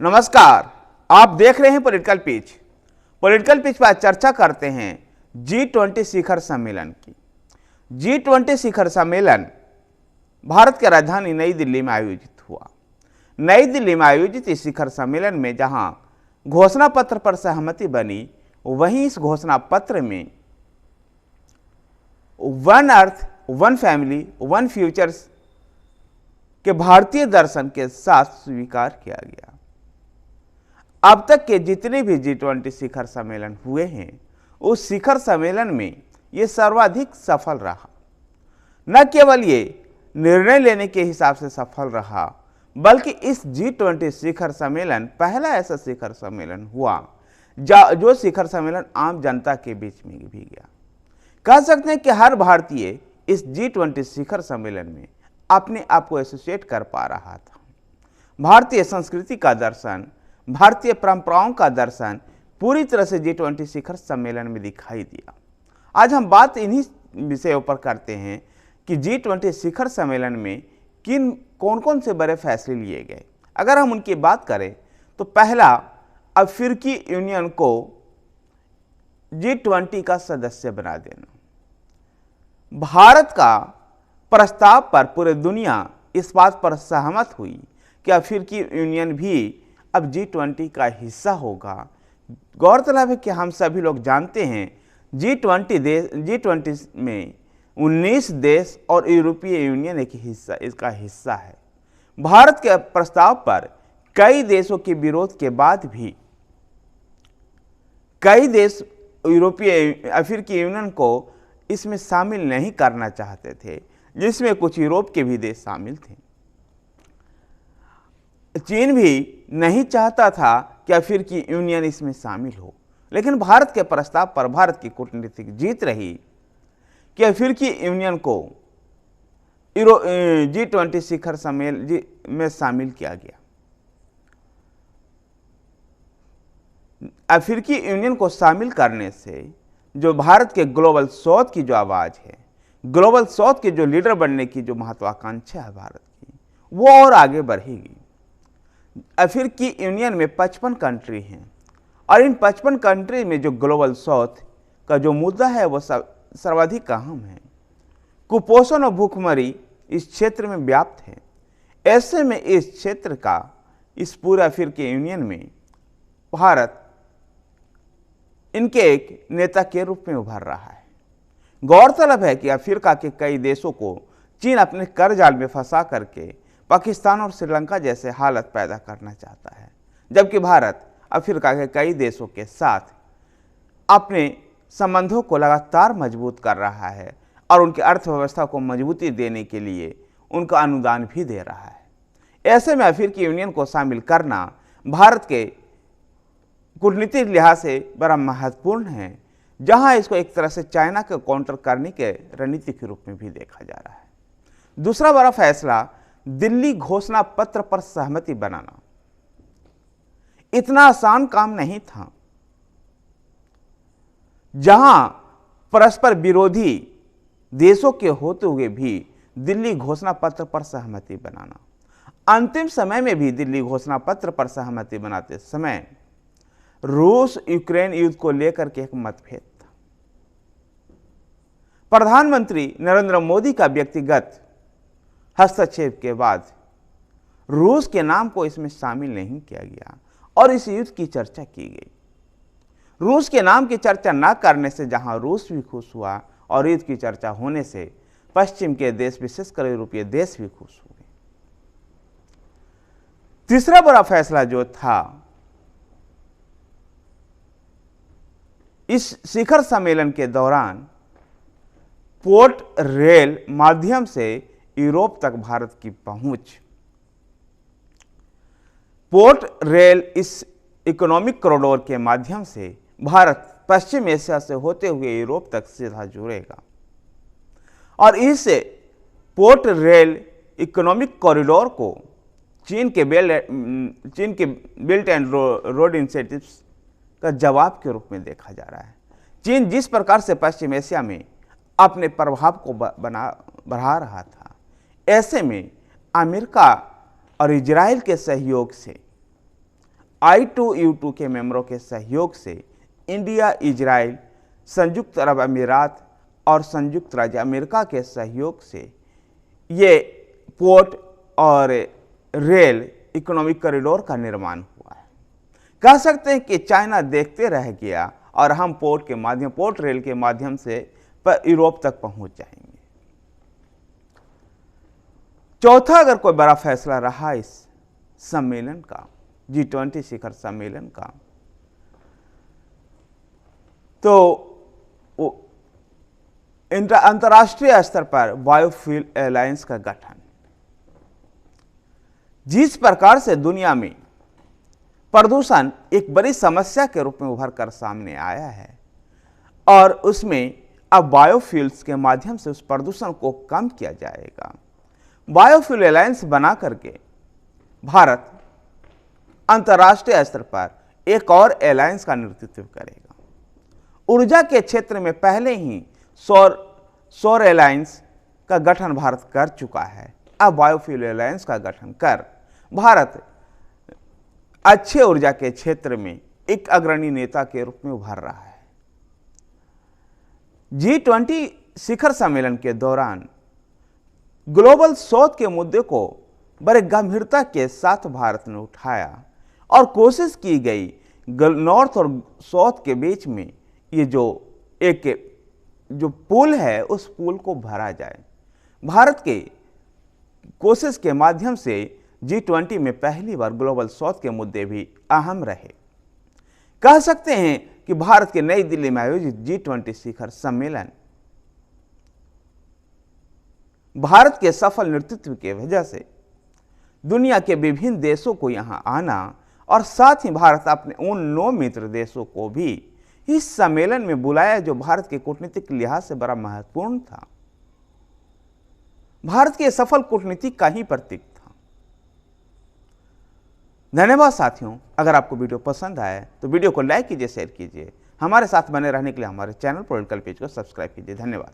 नमस्कार, आप देख रहे हैं पॉलिटिकल पिच। पॉलिटिकल पिच पर चर्चा करते हैं G20 शिखर सम्मेलन की। G20 शिखर सम्मेलन भारत की राजधानी नई दिल्ली में आयोजित हुआ। नई दिल्ली में आयोजित इस शिखर सम्मेलन में जहां घोषणा पत्र पर सहमति बनी, वहीं इस घोषणा पत्र में one earth, one family, one futures के भारतीय दर्शन के साथ स्वीकार किया गया। अब तक के जितने भी G20 शिखर सम्मेलन हुए हैं, उस शिखर सम्मेलन में ये सर्वाधिक सफल रहा। न केवल ये निर्णय लेने के हिसाब से सफल रहा, बल्कि इस G20 शिखर सम्मेलन पहला ऐसा शिखर सम्मेलन हुआ जो शिखर सम्मेलन आम जनता के बीच में भी गया। कह सकते हैं कि हर भारतीय इस G20 शिखर सम्मेलन में अपने आप को एसोसिएट कर पा रहा था। भारतीय संस्कृति का दर्शन, भारतीय परंपराओं का दर्शन पूरी तरह से G20 शिखर सम्मेलन में दिखाई दिया। आज हम बात इन्हीं विषयों पर करते हैं कि G20 शिखर सम्मेलन में कौन कौन से बड़े फैसले लिए गए। अगर हम उनकी बात करें तो पहला, अफ्रीकी यूनियन को G20 का सदस्य बना देना। भारत का प्रस्ताव पर पूरे दुनिया इस बात पर सहमत हुई कि अफ्रीकी यूनियन भी अब G20 का हिस्सा होगा। गौरतलब है कि हम सभी लोग जानते हैं G20 में 19 देश और यूरोपीय यूनियन इसका हिस्सा है। भारत के प्रस्ताव पर कई देशों के विरोध के बाद भी कई देश अफ्रीकी यूनियन को इसमें शामिल नहीं करना चाहते थे, जिसमें कुछ यूरोप के भी देश शामिल थे। चीन भी नहीं चाहता था कि अफ्रीकी यूनियन इसमें शामिल हो, लेकिन भारत के प्रस्ताव पर भारत की कूटनीतिक जीत रही कि अफ्रीकी यूनियन को G20 शिखर सम्मेलन में शामिल किया गया। अफ्रीकी यूनियन को शामिल करने से जो भारत के ग्लोबल साउथ की जो आवाज़ है, ग्लोबल साउथ के जो लीडर बनने की जो महत्वाकांक्षा है भारत की, वो और आगे बढ़ेगी। अफ्रीकी यूनियन में 55 कंट्री हैं और इन 55 कंट्री में जो ग्लोबल साउथ का जो मुद्दा है वो सर्वाधिक अहम है। कुपोषण और भूखमरी इस क्षेत्र में व्याप्त है। ऐसे में इस क्षेत्र का, इस पूरे अफ्रीकी यूनियन में भारत इनके एक नेता के रूप में उभर रहा है। गौरतलब है कि अफ्रीका के कई देशों को चीन अपने कर जाल में फंसा करके पाकिस्तान और श्रीलंका जैसे हालत पैदा करना चाहता है, जबकि भारत अफ्रीका के कई देशों के साथ अपने संबंधों को लगातार मजबूत कर रहा है और उनकी अर्थव्यवस्था को मजबूती देने के लिए उनका अनुदान भी दे रहा है। ऐसे में अफ्रीकी यूनियन को शामिल करना भारत के कूटनीतिक लिहाज से बड़ा महत्वपूर्ण है, जहां इसको एक तरह से चाइना को काउंटर करने के रणनीति के रूप में भी देखा जा रहा है। दूसरा बड़ा फैसला, दिल्ली घोषणा पत्र पर सहमति बनाना। इतना आसान काम नहीं था। जहां परस्पर विरोधी देशों के होते हुए भी दिल्ली घोषणा पत्र पर सहमति बनाना। अंतिम समय में भी दिल्ली घोषणा पत्र पर सहमति बनाते समय रूस यूक्रेन युद्ध को लेकर के एक मतभेद था। प्रधानमंत्री नरेंद्र मोदी का व्यक्तिगत हस्तक्षेप के बाद रूस के नाम को इसमें शामिल नहीं किया गया और इस युद्ध की चर्चा की गई। रूस के नाम की चर्चा न करने से जहां रूस भी खुश हुआ और युद्ध की चर्चा होने से पश्चिम के देश, विशेषकर यूरोपीय देश भी खुश हो गए। तीसरा बड़ा फैसला जो था, इस शिखर सम्मेलन के दौरान पोर्ट रेल माध्यम से यूरोप तक भारत की पहुंच। पोर्ट रेल इस इकोनॉमिक कॉरिडोर के माध्यम से भारत पश्चिम एशिया से होते हुए यूरोप तक सीधा जुड़ेगा और इस पोर्ट रेल इकोनॉमिक कॉरिडोर को चीन के बेल्ट एंड रोड इनिशिएटिव्स का जवाब के रूप में देखा जा रहा है। चीन जिस प्रकार से पश्चिम एशिया में अपने प्रभाव को बढ़ा रहा था, ऐसे में अमेरिका और इजराइल के सहयोग से I2U2 के मेंबरों के सहयोग से इंडिया, इजराइल, संयुक्त अरब अमीरात और संयुक्त राज्य अमेरिका के सहयोग से ये पोर्ट और रेल इकोनॉमिक कॉरिडोर का निर्माण हुआ है। कह सकते हैं कि चाइना देखते रह गया और हम पोर्ट रेल के माध्यम से यूरोप तक पहुंच जाएंगे। चौथा अगर कोई बड़ा फैसला रहा इस सम्मेलन का, G20 शिखर सम्मेलन का, तो अंतर्राष्ट्रीय स्तर पर बायोफ्यूल एलायंस का गठन। जिस प्रकार से दुनिया में प्रदूषण एक बड़ी समस्या के रूप में उभर कर सामने आया है और उसमें अब बायोफ्यूल्स के माध्यम से उस प्रदूषण को कम किया जाएगा, बायोफ्यूल एलायंस बना करके भारत अंतर्राष्ट्रीय स्तर पर एक और एलायंस का नेतृत्व करेगा। ऊर्जा के क्षेत्र में पहले ही सौर एलायंस का गठन भारत कर चुका है। अब बायोफ्यूल एलायंस का गठन कर भारत अच्छे ऊर्जा के क्षेत्र में एक अग्रणी नेता के रूप में उभर रहा है। G20 शिखर सम्मेलन के दौरान ग्लोबल साउथ के मुद्दे को बड़े गंभीरता के साथ भारत ने उठाया और कोशिश की गई नॉर्थ और साउथ के बीच में ये जो पुल है उस पुल को भरा जाए। भारत के कोशिश के माध्यम से G20 में पहली बार ग्लोबल साउथ के मुद्दे भी अहम रहे। कह सकते हैं कि भारत के नई दिल्ली में आयोजित G20 शिखर सम्मेलन भारत के सफल नेतृत्व की वजह से दुनिया के विभिन्न देशों को यहां आना और साथ ही भारत अपने उन 9 मित्र देशों को भी इस सम्मेलन में बुलाया जो भारत के कूटनीतिक लिहाज से बड़ा महत्वपूर्ण था। भारत के सफल कूटनीति का ही प्रतीक था। धन्यवाद साथियों, अगर आपको वीडियो पसंद आए तो वीडियो को लाइक कीजिए, शेयर कीजिए। हमारे साथ बने रहने के लिए हमारे चैनल पॉलिटिकल पेज को सब्सक्राइब कीजिए। धन्यवाद।